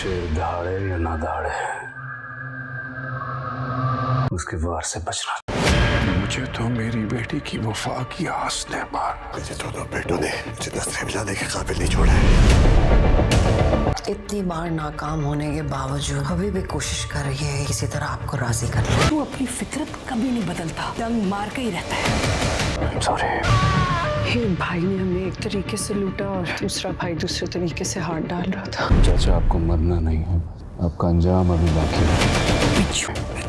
शेर दहाड़े या ना दहाड़े, उसके वार से बचना। मुझे तो मेरी बेटी की वफा की आस ने मार। मुझे दोनों बेटों ने मुझे नजरें मिलाने के काबिल नहीं छोड़ा। इतनी बार नाकाम होने के बावजूद अभी भी कोशिश कर रही है किसी तरह आपको राजी कर ले। तू अपनी फितरत कभी नहीं बदलता, जंग मार के ही रहता है। सॉरी। एक भाई ने हमें एक तरीके से लूटा और दूसरा भाई दूसरे तरीके से हाथ डाल रहा था। चाचा, आपको मरना नहीं है, आपका अंजाम अभी बाकी है।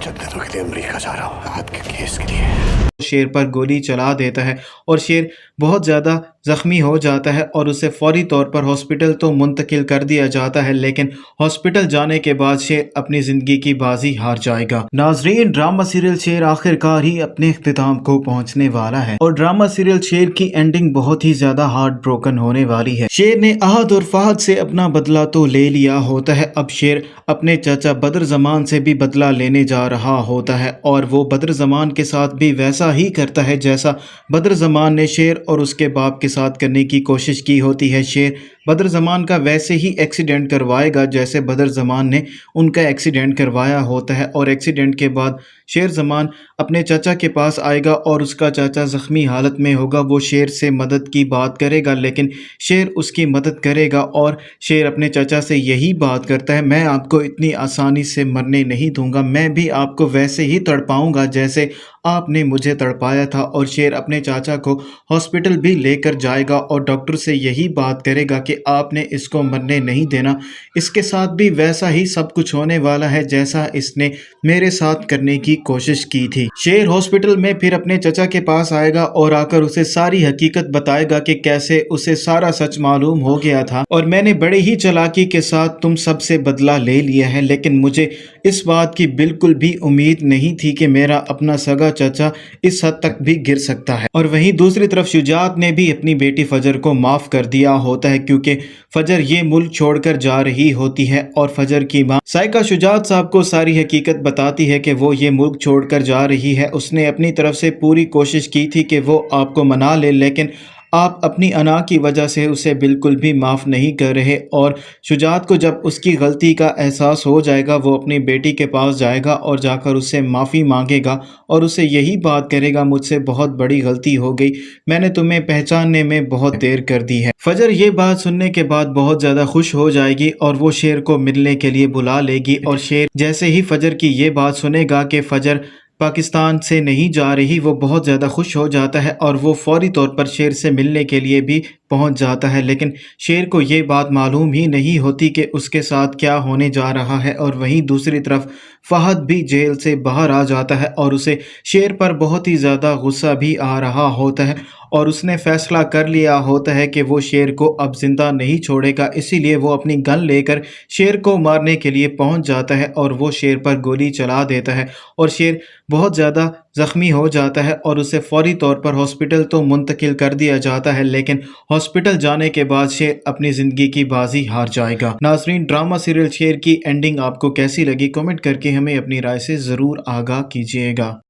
जन्नतों के लिए अमेरिका जा रहा हूँ, हाथ के केस के लिए। शेर पर गोली चला देता है और शेर बहुत ज़्यादा ज़ख्मी हो जाता है और उसे फौरी तौर पर हॉस्पिटल तो मुंतकिल कर दिया जाता है, लेकिन हॉस्पिटल जाने के बाद शेर अपनी ज़िंदगी की बाजी हार जाएगा। नाजरीन, ड्रामा सीरियल शेर आखिरकार ही अपने इख्तिताम को पहुंचने वाला है और ड्रामा सीरियल शेर की एंडिंग बहुत ही ज़्यादा हार्ट ब्रोकन होने वाली है। शेर ने अहद और फहद से अपना बदला तो ले लिया होता है, अब शेर अपने चाचा बद्र ज़मान से भी बदला लेने जा रहा होता है और वो बद्र ज़मान के साथ भी वैसा ही करता है जैसा बद्र ज़मान ने शेर और उसके बाप के साथ करने की कोशिश की होती है। शेर बद्र ज़मान का वैसे ही एक्सीडेंट करवाएगा जैसे बद्र ज़मान ने उनका एक्सीडेंट करवाया होता है और एक्सीडेंट के बाद शेर ज़मान अपने चाचा के पास आएगा और उसका चाचा ज़ख्मी हालत में होगा। वो शेर से मदद की बात करेगा, लेकिन शेर उसकी मदद करेगा और शेर अपने चाचा से यही बात करता है, मैं आपको इतनी आसानी से मरने नहीं दूंगा, मैं भी आपको वैसे ही तड़पाऊंगा जैसे आपने मुझे तड़पाया था। और शेर अपने चाचा को हॉस्पिटल भी लेकर जाएगा और डॉक्टर से यही बात करेगा कि आपने इसको मरने नहीं देना, इसके साथ भी वैसा ही सब कुछ होने वाला है जैसा इसने मेरे साथ करने की कोशिश की थी। शेर हॉस्पिटल में फिर अपने चाचा के पास आएगा और आकर उसे सारी हकीकत बताएगा कि कैसे उसे सारा सच मालूम हो गया था और मैंने बड़े ही चालाकी के साथ तुम सबसे बदला ले लिया है, लेकिन मुझे इस बात की बिल्कुल भी उम्मीद नहीं थी कि मेरा अपना सगा चाचा इस हद तक भी गिर सकता है। और वहीं दूसरी तरफ शुजात ने भी अपनी बेटी फजर को माफ कर दिया होता है क्योंकि फजर ये मुल्क छोड़कर जा रही होती है और फजर की मां साइका शुजात साहब को सारी हकीकत बताती है कि वो ये मुल्क छोड़कर जा रही है। उसने अपनी तरफ से पूरी कोशिश की थी कि वो आपको मना ले, लेकिन आप अपनी अना की वजह से उसे बिल्कुल भी माफ़ नहीं कर रहे। और शुजात को जब उसकी गलती का एहसास हो जाएगा वो अपनी बेटी के पास जाएगा और जाकर उससे माफ़ी मांगेगा और उसे यही बात करेगा, मुझसे बहुत बड़ी गलती हो गई, मैंने तुम्हें पहचानने में बहुत देर कर दी है। फजर ये बात सुनने के बाद बहुत ज़्यादा खुश हो जाएगी और वो शेर को मिलने के लिए बुला लेगी और शेर जैसे ही फजर की ये बात सुनेगा कि फजर पाकिस्तान से नहीं जा रही, वो बहुत ज़्यादा खुश हो जाता है और वो फौरी तौर पर शेर से मिलने के लिए भी पहुंच जाता है। लेकिन शेर को ये बात मालूम ही नहीं होती कि उसके साथ क्या होने जा रहा है। और वहीं दूसरी तरफ फहद भी जेल से बाहर आ जाता है और उसे शेर पर बहुत ही ज़्यादा गुस्सा भी आ रहा होता है और उसने फैसला कर लिया होता है कि वो शेर को अब ज़िंदा नहीं छोड़ेगा, इसीलिए वो अपनी गन लेकर शेर को मारने के लिए पहुंच जाता है और वो शेर पर गोली चला देता है और शेर बहुत ज़्यादा ज़ख्मी हो जाता है और उसे फौरी तौर पर हॉस्पिटल तो मुंतकिल कर दिया जाता है, लेकिन हॉस्पिटल जाने के बाद शेर अपनी ज़िंदगी की बाजी हार जाएगा। नाज़रीन, ड्रामा सीरियल शेर की एंडिंग आपको कैसी लगी, कमेंट करके हमें अपनी राय से ज़रूर आगाह कीजिएगा।